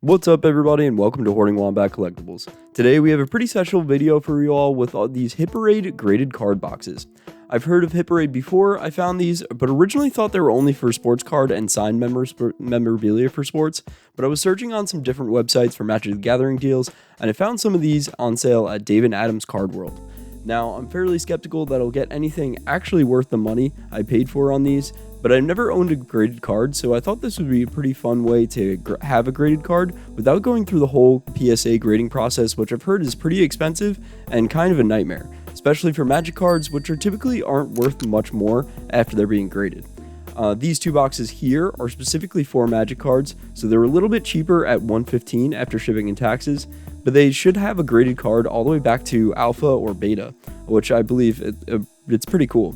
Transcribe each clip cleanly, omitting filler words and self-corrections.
What's up everybody and welcome to Hoarding Wombat Collectibles. Today we have a pretty special video for you all with all these Hit Parade graded card boxes. I've heard of Hit Parade before, I found these, but originally thought they were only for sports card and signed memorabilia for sports, but I was searching on some different websites for Magic the Gathering deals, and I found some of these on sale at Dave & Adam's Card World. Now, I'm fairly skeptical that I'll get anything actually worth the money I paid for on these, but I've never owned a graded card, so I thought this would be a pretty fun way to have a graded card without going through the whole PSA grading process, which I've heard is pretty expensive and kind of a nightmare, especially for Magic cards, which typically aren't worth much more after they're being graded. These two boxes here are specifically for Magic cards, so they're a little bit cheaper at $115 after shipping and taxes, but they should have a graded card all the way back to Alpha or Beta, which I believe it's pretty cool.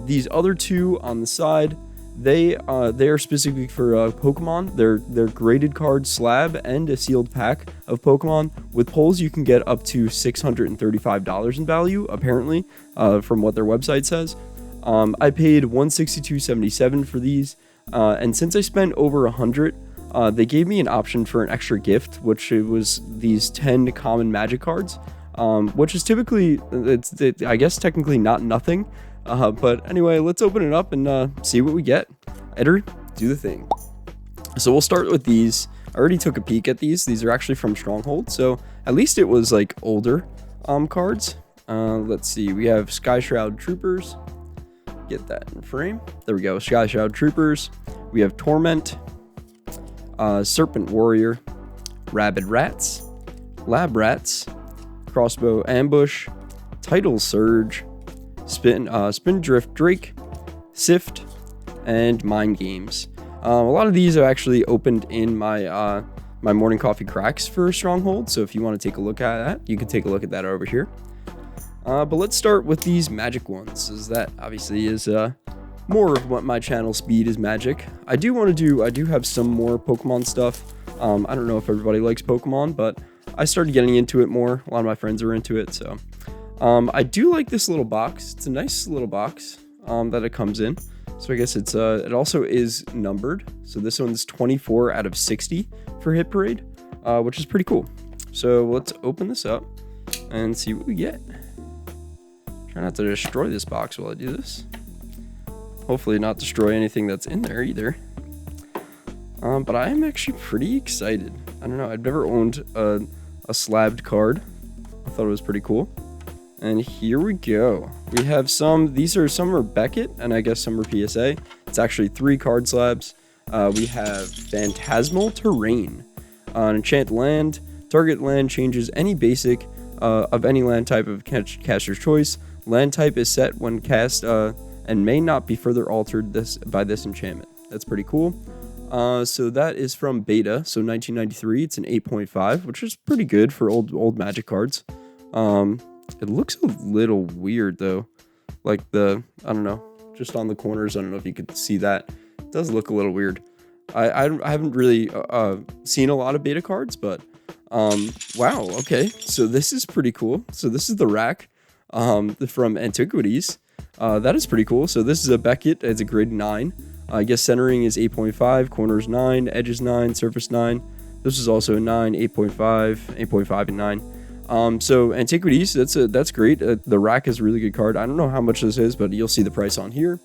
These other two on the side, they are specifically for Pokemon. They're graded card Slab and a sealed pack of Pokemon. With pulls, you can get up to $635 in value, apparently, from what their website says. I paid $162.77 for these, and since I spent over $100, they gave me an option for an extra gift, which it was these 10 common Magic cards, which is typically, I guess technically not nothing. But anyway, let's open it up and see what we get. Eder, do the thing. So we'll start with these. I already took a peek at these. These are actually from Stronghold, so at least it was like older cards. Let's see. We have Sky Shroud Troopers. Get that in frame. There we go. Sky Shroud Troopers. We have Torment, Serpent Warrior, Rabid Rats, Lab Rats, Crossbow Ambush, Tidal Surge, Spindrift Drake, Sift, and Mind Games. A lot of these are actually opened in my my morning coffee cracks for Stronghold, so if you want to take a look at that, you can take a look at that over here. But let's start with these Magic ones, as that obviously is more of what my channel speed is Magic. I do have some more Pokemon stuff. I don't know if everybody likes Pokemon, but I started getting into it more. A lot of my friends are into it, so I do like this little box. It's a nice little box that it comes in. So I guess it's it also is numbered. So this one's 24 out of 60 for Hit Parade, which is pretty cool. So let's open this up and see what we get. Try not to destroy this box while I do this. Hopefully not destroy anything that's in there either. But I am actually pretty excited. I don't know. I've never owned a slabbed card. I thought it was pretty cool. And here we go. We have some are Beckett, and I guess some are PSA. It's actually 3 card slabs. We have Phantasmal Terrain. An enchant land. Target land changes any basic of any land type of caster's choice. Land type is set when cast and may not be further altered by this enchantment. That's pretty cool. So that is from Beta, so 1993. It's an 8.5, which is pretty good for old Magic cards. It looks a little weird though, like I don't know, just on the corners. I don't know if you could see that. It does look a little weird. I haven't really seen a lot of Beta cards, but wow, okay, so this is pretty cool. So this is the rack from Antiquities. That is pretty cool. So this is a Beckett. It's a grade 9. I guess centering is 8.5, corners 9, edges 9, surface 9. This is also a 9, 8.5, 8.5, and 9. So Antiquities, that's great. The rack is a really good card. I don't know how much this is, but you'll see the price on here.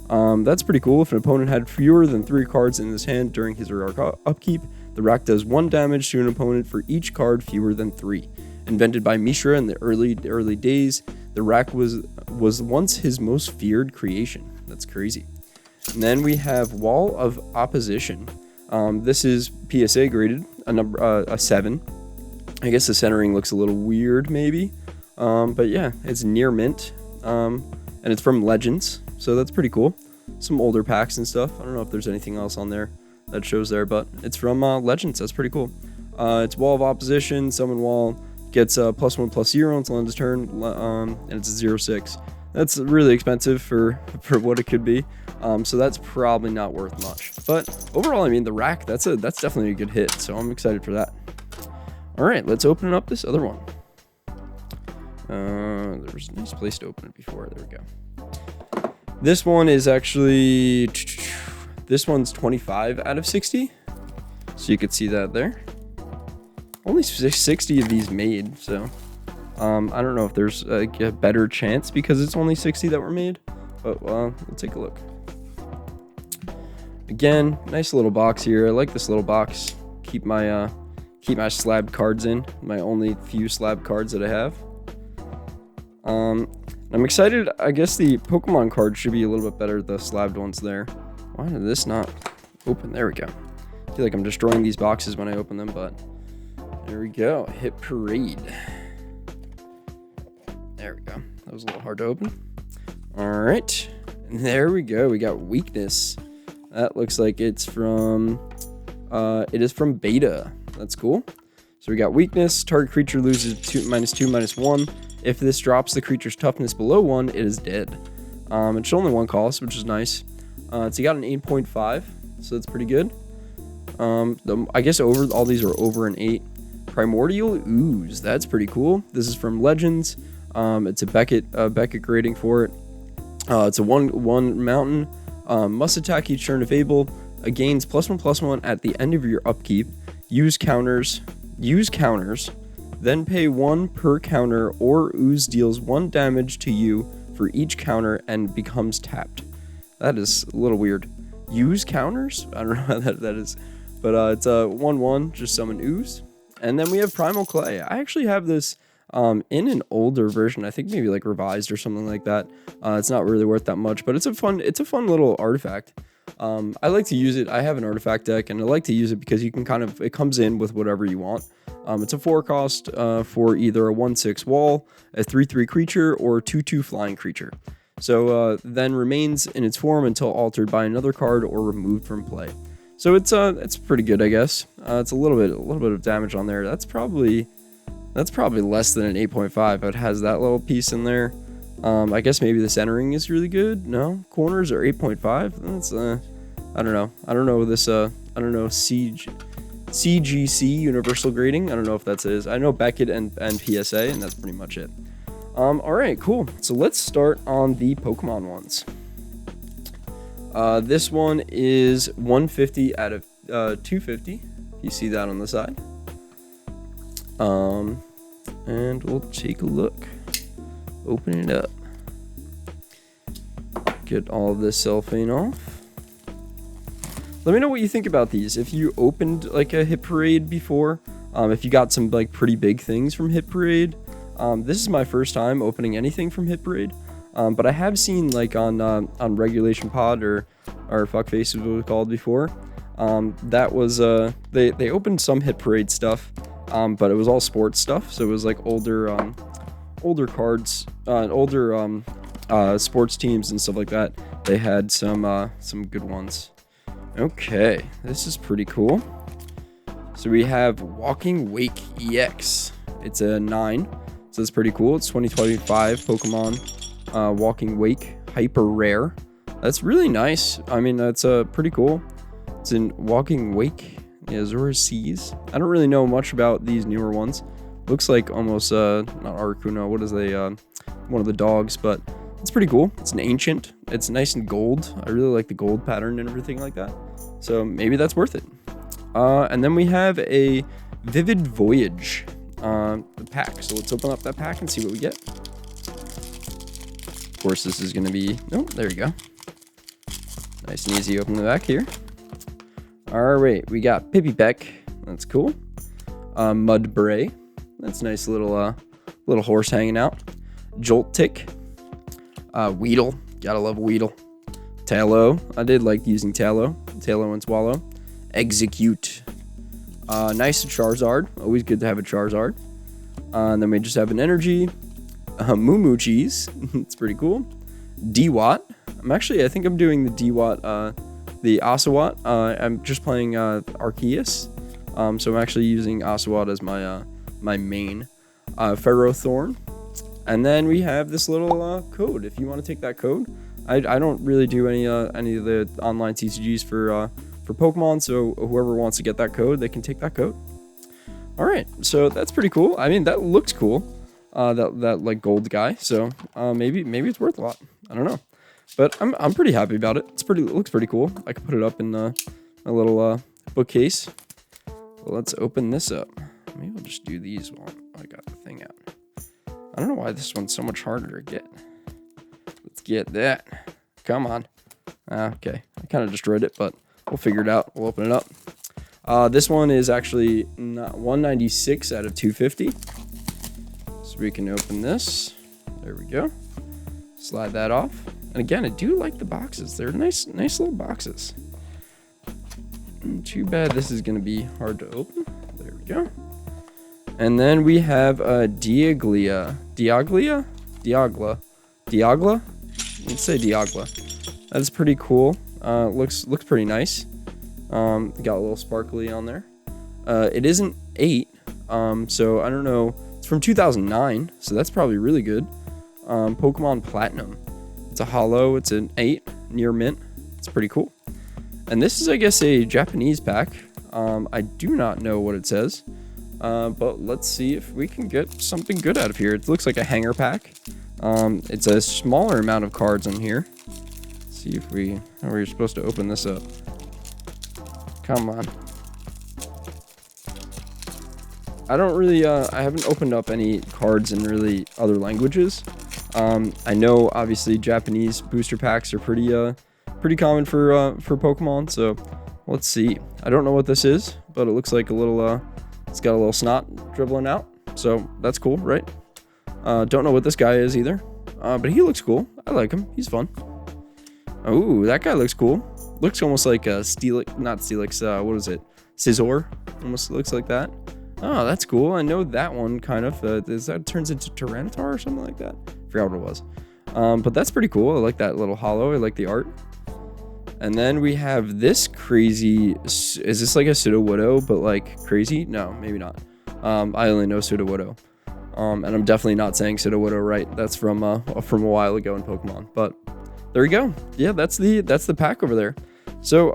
That's pretty cool. If an opponent had fewer than 3 cards in his hand during his or her upkeep, the rack does 1 damage to an opponent for each card fewer than 3. Invented by Mishra in the early days, the rack was once his most feared creation. That's crazy. And then we have Wall of Opposition. This is PSA graded, a 7. I guess the centering looks a little weird, maybe. But yeah, it's near mint. And it's from Legends, so that's pretty cool. Some older packs and stuff. I don't know if there's anything else on there that shows there, but it's from Legends. That's pretty cool. It's Wall of Opposition, Summon Wall. Gets +1/+0 until end of turn, and it's a 0/6. That's really expensive for what it could be. So that's probably not worth much. But overall, I mean, the rack, that's definitely a good hit. So I'm excited for that. All right, let's open up this other one. There was a nice place to open it before. There we go. This one is actually, this one's 25 out of 60. So you could see that there. only 60 of these made, so I don't know if there's a better chance because it's only 60 that were made, but we'll take a look. Again, nice little box here. I like this little box. Keep my slab cards in, my only few slab cards that I have. I'm excited. I guess the Pokemon cards should be a little bit better, the slabbed ones there. Why did this not open? There we go. I feel like I'm destroying these boxes when I open them, but there we go. Hit Parade. There we go. That was a little hard to open. All right. And there we go. We got Weakness. That looks like it's from, it is from Beta. That's cool. So we got Weakness. Target creature loses -2/-1. If this drops the creature's toughness below 1, it is dead. It's only one cost, which is nice. So you got an 8.5, so that's pretty good. I guess all these are over an 8. Primordial Ooze. That's pretty cool. This is from Legends. It's a Beckett grading for it. It's a 1/1 mountain. Must attack each turn if able. Gains +1/+1 at the end of your upkeep. Use counters. Then pay 1 per counter, or Ooze deals 1 damage to you for each counter and becomes tapped. That is a little weird. Use counters? I don't know how that is. But it's a 1/1, just summon Ooze. And then we have Primal Clay. I actually have this in an older version. I think maybe like revised or something like that. It's not really worth that much, but it's a fun little artifact. I like to use it. I have an artifact deck, and I like to use it because you can it comes in with whatever you want. It's a 4 cost for either a 1/6 wall, a 3/3 creature, or a 2/2 flying creature. So then remains in its form until altered by another card or removed from play. So it's pretty good, I guess. It's a little bit of damage on there. That's probably less than an 8.5. It has that little piece in there. I guess maybe the centering is really good. No, corners are 8.5. That's I don't know. I don't know this. I don't know CGC universal grading. I don't know if that's is. I know Beckett and PSA, and that's pretty much it. All right, cool. So let's start on the Pokemon ones. This one is 150 out of 250. You see that on the side. And we'll take a look. Open it up. Get all of this cellophane off. Let me know what you think about these. If you opened like a Hit Parade before, if you got some like pretty big things from Hit Parade. This is my first time opening anything from Hit Parade. But I have seen like on Regulation Pod or Fuckface as it was called before. That was they opened some Hit Parade stuff, but it was all sports stuff. So it was like older cards, older sports teams and stuff like that. They had some good ones. Okay, this is pretty cool. So we have Walking Wake EX. It's a 9, so it's pretty cool. It's 2025 Pokemon Walking Wake Hyper Rare. That's really nice. I mean, that's pretty cool. It's in Walking Wake. Yeah, Azure Seas. I don't really know much about these newer ones. Looks like almost not Articuno. What is one of the dogs, but it's pretty cool. It's an ancient. It's nice and gold. I really like the gold pattern and everything like that. So maybe that's worth it. And then we have a Vivid Voyage the pack. So let's open up that pack and see what we get. Of course, this is going to be... Oh, there we go. Nice and easy. Open the back here. All right, we got Pippipeck. That's cool. Mudbray. That's nice little horse hanging out. Joltik. Weedle. Gotta love Weedle. Tallow. I did like using Tallow. Tallow and Swallow. Execute. Nice Charizard. Always good to have a Charizard. And then we just have an Energy. Moo Cheese. It's pretty cool. Dewott. I think I'm doing the Dewott, the Oshawott. I'm just playing Arceus. So I'm actually using Oshawott as my main. Ferrothorn. And then we have this little code. If you want to take that code, I don't really do any of the online TCGs for Pokemon. So whoever wants to get that code, they can take that code. All right, so that's pretty cool. I mean, that looks cool. That like gold guy. So maybe it's worth a lot. I don't know, but I'm pretty happy about it. It looks pretty cool. I could put it up in a little bookcase. Let's open this up. maybe I'll just do these while I got the thing out. I don't know why this one's so much harder to get. Let's get that. Come on. Okay, I kind of destroyed it, but we'll figure it out. We'll open it up. This one is actually not 196 out of 250. So we can open this. There we go. Slide that off. And again, I do like the boxes. They're nice little boxes. Too bad this is going to be hard to open. There we go. And then we have Diagla. Let's say Diagla. That's pretty cool. Looks pretty nice. Got a little sparkly on there. It isn't 8, so I don't know. It's from 2009, so that's probably really good. Pokemon Platinum. It's a holo. It's an 8, near mint. It's pretty cool. And this is, I guess, a Japanese pack. I do not know what it says, but let's see if we can get something good out of here. It looks like a hanger pack. It's a smaller amount of cards on here. Let's see if how are you supposed to open this up? Come on. I don't really, I haven't opened up any cards in really other languages. I know, obviously, Japanese booster packs are pretty common for Pokemon, so let's see. I don't know what this is, but it looks like a little, it's got a little snot dribbling out, so that's cool, right? Don't know what this guy is either, but he looks cool. I like him. He's fun. Oh, that guy looks cool. Looks almost like a not Steelix, what is it? Scizor. Almost looks like that. Oh, that's cool. I know that one kind of. That turns into Tyranitar or something like that? I forgot what it was. But that's pretty cool. I like that little holo. I like the art. And then we have this crazy. Is this like a Sudowoodo, but like crazy? No, maybe not. I only know Sudowoodo. And I'm definitely not saying Sudowoodo right. That's from a while ago in Pokemon. But there we go. Yeah, that's the pack over there. So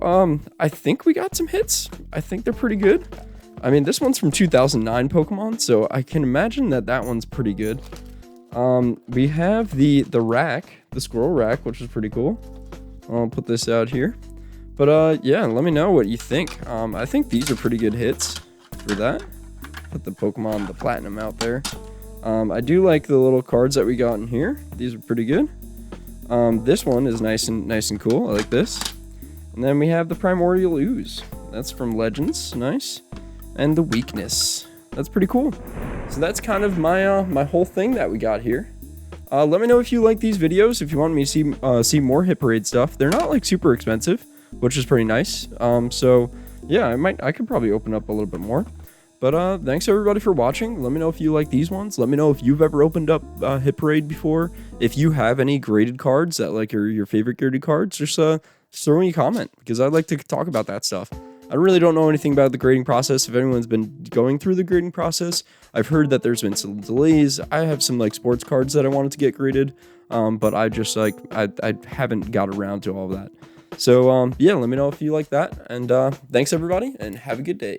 I think we got some hits. I think they're pretty good. I mean, this one's from 2009 Pokemon, so I can imagine that one's pretty good. We have the rack, the squirrel rack, which is pretty cool. I'll put this out here. But yeah, let me know what you think. I think these are pretty good hits for that. Put the Pokemon, the Platinum out there. I do like the little cards that we got in here. These are pretty good. This one is nice and cool. I like this. And then we have the Primordial Ooze. That's from Legends. Nice. And the Weakness. That's pretty cool. So that's kind of my my whole thing that we got here. Let me know if you like these videos. If you want me to see more Hit Parade stuff. They're not like super expensive, which is pretty nice. So yeah, I could probably open up a little bit more. But thanks everybody for watching. Let me know if you like these ones. Let me know if you've ever opened up Hit Parade before. If you have any graded cards that like are your favorite graded cards, just throw me a comment because I'd like to talk about that stuff. I really don't know anything about the grading process. If anyone's been going through the grading process, I've heard that there's been some delays. I have some like sports cards that I wanted to get graded, but I just like I haven't got around to all of that. So yeah, let me know if you like that. And thanks everybody, and have a good day.